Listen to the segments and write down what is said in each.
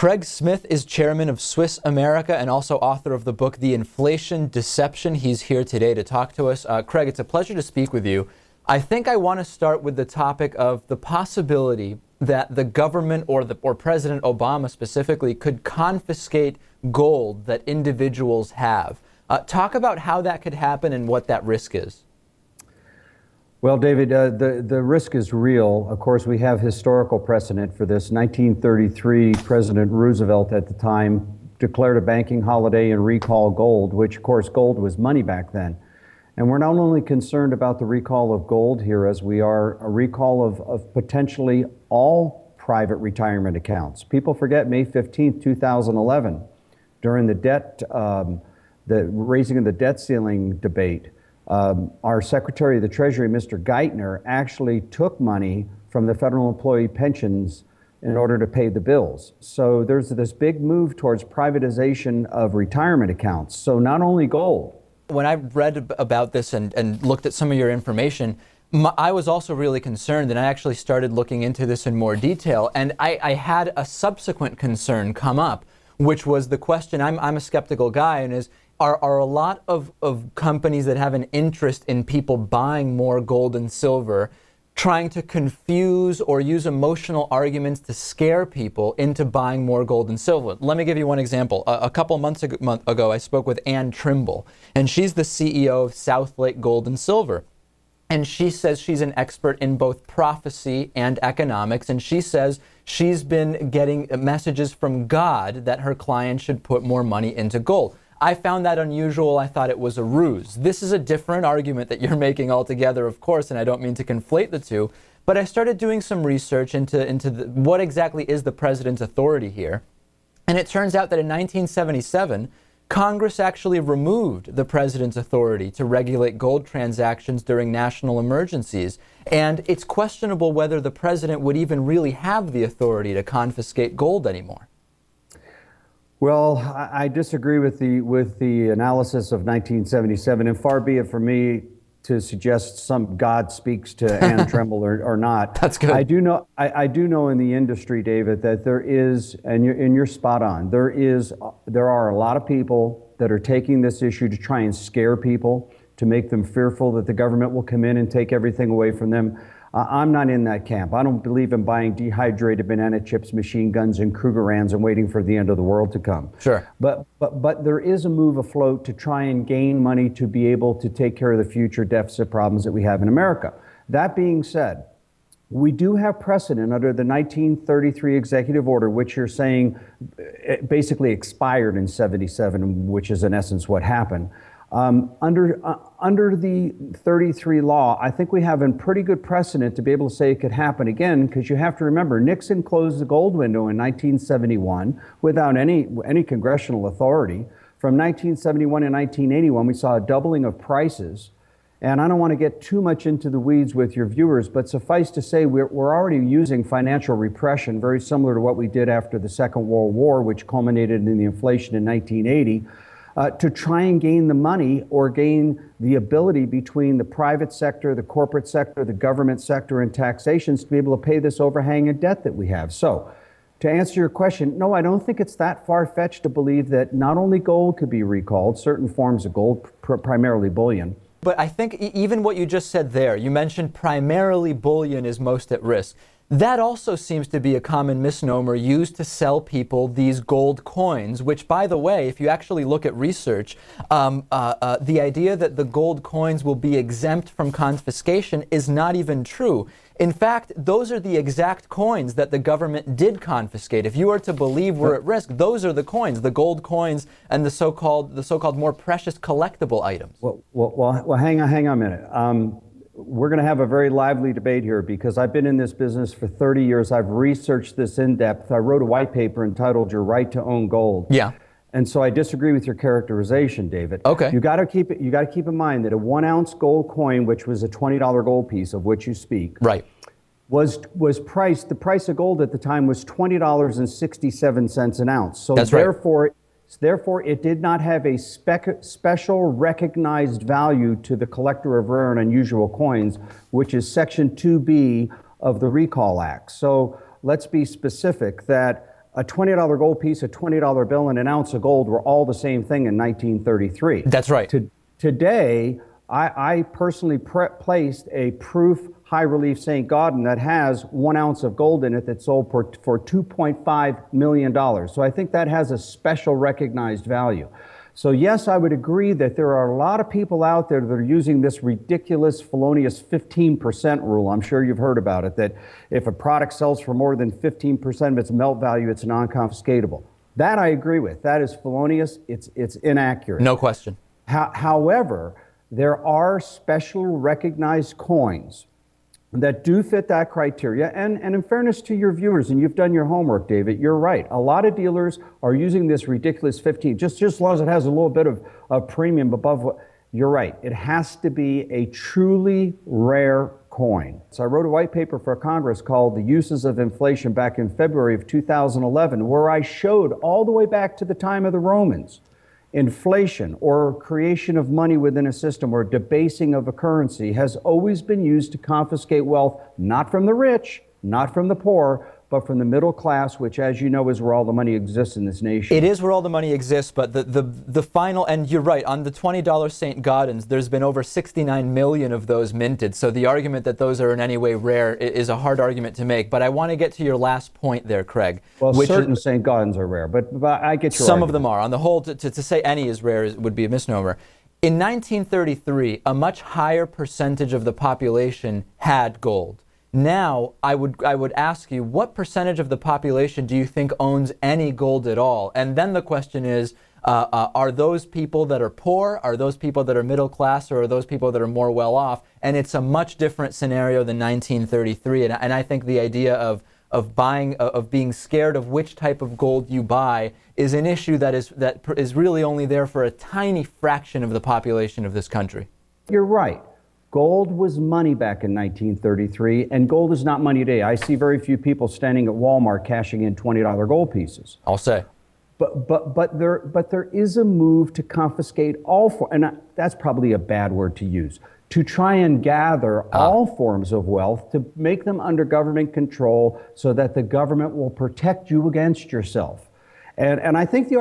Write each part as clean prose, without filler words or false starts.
Craig Smith is chairman of Swiss America and also author of the book, The Inflation Deception. He's here today to talk to us. Craig, it's a pleasure to speak with you. I think I want to start with the topic of the possibility that the government or President Obama specifically could confiscate gold that individuals have. Talk about how that could happen and what that risk is. Well, David, the risk is real. Of course, we have historical precedent for this. 1933, President Roosevelt at the time declared a banking holiday and recalled gold, which, of course, gold was money back then. And we're not only concerned about the recall of gold here as we are a recall of potentially all private retirement accounts. People forget May 15th, 2011, during the raising of the debt ceiling debate. Our Secretary of the Treasury, Mr. Geithner, actually took money from the federal employee pensions in order to pay the bills. So there's this big move towards privatization of retirement accounts. So not only gold. When I read about this and looked at some of your information, I was also really concerned, and I actually started looking into this in more detail. And I had a subsequent concern come up, which was the question, I'm a skeptical guy, and is, are a lot of companies that have an interest in people buying more gold and silver trying to confuse or use emotional arguments to scare people into buying more gold and silver? Let me give you one example. A couple months ago, I spoke with Ann Trimble, and she's the CEO of Southlake Gold and Silver. And she says she's an expert in both prophecy and economics, and she says she's been getting messages from God that her clients should put more money into gold. I found that unusual. I thought it was a ruse. This is a different argument that you're making altogether, of course, and I don't mean to conflate the two. But I started doing some research into what exactly is the president's authority here. And it turns out that in 1977, Congress actually removed the president's authority to regulate gold transactions during national emergencies. And it's questionable whether the president would even really have the authority to confiscate gold anymore. Well, I disagree with the analysis of 1977, and far be it for me to suggest some God speaks to Ann Trimble or not. That's good. I do know in the industry, David, that there is, and you're spot on. There are a lot of people that are taking this issue to try and scare people, to make them fearful that the government will come in and take everything away from them. I'm not in that camp. I don't believe in buying dehydrated banana chips, machine guns, and Krugerrands and waiting for the end of the world to come. Sure. But there is a move afloat to try and gain money to be able to take care of the future deficit problems that we have in America. That being said, we do have precedent under the 1933 executive order, which you're saying basically expired in 77, which is in essence what happened. Under the 33 law, I think we have a pretty good precedent to be able to say it could happen again, because you have to remember, Nixon closed the gold window in 1971 without any congressional authority. From 1971 to 1981, we saw a doubling of prices. And I don't want to get too much into the weeds with your viewers, but suffice to say, we're already using financial repression, very similar to what we did after the Second World War, which culminated in the inflation in 1980. To try and gain the money or gain the ability between the private sector, the corporate sector, the government sector, and taxations to be able to pay this overhanging debt that we have. So, to answer your question, no, I don't think it's that far-fetched to believe that not only gold could be recalled, certain forms of gold, primarily bullion. But I think even what you just said there, you mentioned primarily bullion is most at risk. That also seems to be a common misnomer used to sell people these gold coins, which, by the way, if you actually look at research, the idea that the gold coins will be exempt from confiscation is not even true. In fact, those are the exact coins that the government did confiscate. If you are to believe we're at risk, those are the coins, the gold coins and the so-called more precious collectible items. Well, hang on a minute. We're going to have a very lively debate here because I've been in this business for 30 years. I've researched this in depth. I wrote a white paper entitled Your Right to Own Gold. Yeah. And so I disagree with your characterization, David. Okay. You got to keep in mind that a 1 ounce gold coin, which was a $20 gold piece of which you speak, right, was priced, the price of gold at the time was $20.67 an ounce. So that's Therefore, it did not have a special recognized value to the collector of rare and unusual coins, which is Section 2B of the Recall Act. So let's be specific that A $20 gold piece, a $20 bill, and an ounce of gold were all the same thing in 1933. That's right. Today, I personally placed a proof high relief St. Gaudens that has 1 ounce of gold in it that sold for $2.5 million. So I think that has a special recognized value. So yes, I would agree that there are a lot of people out there that are using this ridiculous, felonious 15% rule. I'm sure you've heard about it, that if a product sells for more than 15% of its melt value, it's non-confiscatable. That I agree with. That is felonious. It's inaccurate. No question. However, there are special recognized coins that do fit that criteria. And in fairness to your viewers, and you've done your homework, David, you're right. A lot of dealers are using this ridiculous 15, just as long as it has a little bit of premium above what, you're right. It has to be a truly rare coin. So I wrote a white paper for Congress called The Uses of Inflation back in February of 2011, where I showed all the way back to the time of the Romans, inflation or creation of money within a system or debasing of a currency has always been used to confiscate wealth, not from the rich, not from the poor, but from the middle class, which, as you know, is where all the money exists in this nation. It is where all the money exists, but the final, and you're right, on the $20 St. Gaudens, there's been over 69 million of those minted, so the argument that those are in any way rare is a hard argument to make. But I want to get to your last point there, Craig. Well, certain St. Gaudens are rare, but I get your Some argument. of them are. On the whole, to say any is rare would be a misnomer. In 1933, a much higher percentage of the population had gold. Now, I would ask you, what percentage of the population do you think owns any gold at all? And then the question is, are those people that are poor, are those people that are middle class, or are those people that are more well off? And it's a much different scenario than 1933. And I think the idea of being scared of which type of gold you buy is an issue that is really only there for a tiny fraction of the population of this country. You're right. Gold was money back in 1933, and gold is not money today. I see very few people standing at Walmart cashing in $20 gold pieces. I'll say. But there is a move to confiscate all and that's probably a bad word to use, to try and gather all forms of wealth, to make them under government control so that the government will protect you against yourself. And I think the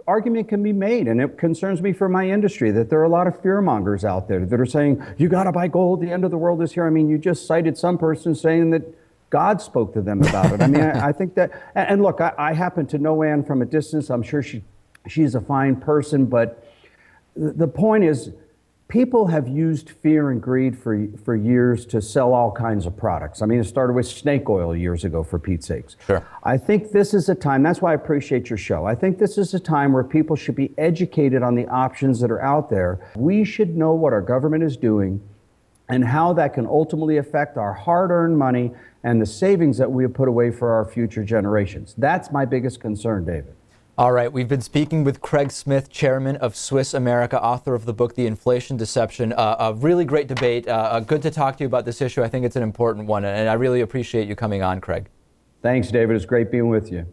argument can be made, and it concerns me for my industry, that there are a lot of fearmongers out there that are saying, you got to buy gold, the end of the world is here. I mean, you just cited some person saying that God spoke to them about it. I mean, I think that, and look, I happen to know Ann from a distance. I'm sure she's a fine person, but the point is, people have used fear and greed for years to sell all kinds of products. I mean, it started with snake oil years ago, for Pete's sakes. Sure. I think this is a time, that's why I appreciate your show. I think this is a time where people should be educated on the options that are out there. We should know what our government is doing and how that can ultimately affect our hard-earned money and the savings that we have put away for our future generations. That's my biggest concern, David. All right, we've been speaking with Craig Smith, chairman of Swiss America, author of the book, The Inflation Deception. A really great debate. Good to talk to you about this issue. I think it's an important one, and I really appreciate you coming on, Craig. Thanks, David. It's great being with you.